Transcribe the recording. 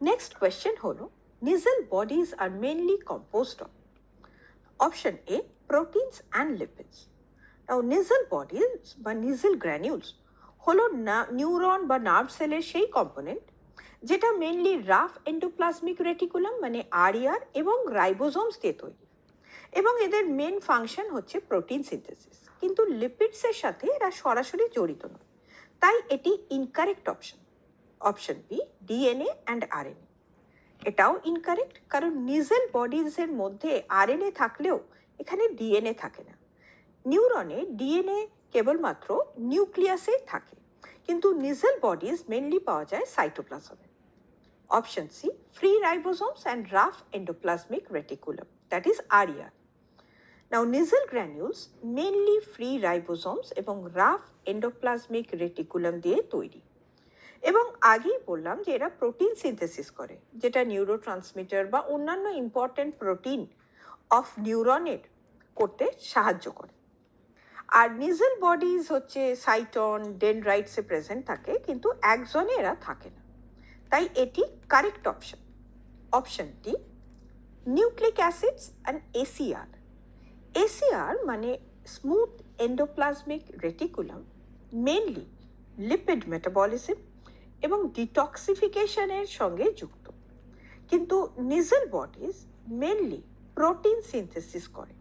Next question হলো nasal bodies are mainly composed of option A proteins and lipids. Now nasal bodies বা nasal granules হলো neuron বা nerve সেলের সেই component যেটা মেনলি রাফ এন্ডোপ্লাজমিক রেটিকুলাম মানে আরইআর এবং রাইবোজোমস দিয়ে তৈরি, এবং এদের মেন ফাংশন হচ্ছে প্রোটিন সিনথেসিস, কিন্তু লিপিডসের সাথে এরা সরাসরি জড়িত নয়, তাই এটি incorrect option. Option B DNA and RNA, এটাও ইনকারেক্ট, কারণ নিজেল বডিজের মধ্যে আরএনএ থাকলেও এখানে ডিএনএ থাকে না। নিউরনে ডিএনএ কেবলমাত্র নিউক্লিয়াসে থাকে, কিন্তু নিজেল বডিজ মেনলি পাওয়া যায় সাইটোপ্লাজমে। Option C free ribosomes and rough endoplasmic reticulum, that is RER. Now Nissl granules mainly free ribosomes এবং রাফ এন্ডোপ্লাজমিক রেটিকুলাম দিয়ে তৈরি, এবং আগেই বললাম যে এরা প্রোটিন সিনথেসিস করে, যেটা নিউরো ট্রান্সমিটার বা অন্যান্য ইম্পর্টেন্ট প্রোটিন অফ নিউরনের করতে সাহায্য করে। আর নিজেল বডিজ হচ্ছে সাইটন ডেনড্রাইটসে প্রেজেন্ট থাকে, কিন্তু একজনে এরা থাকে না, তাই এটি correct option. Option D nucleic acids and SER. SER মানে smooth endoplasmic reticulum mainly lipid metabolism এবং ডিটক্সিফিকেশনের সঙ্গে যুক্ত, কিন্তু Nissl bodies mainly protein synthesis করে।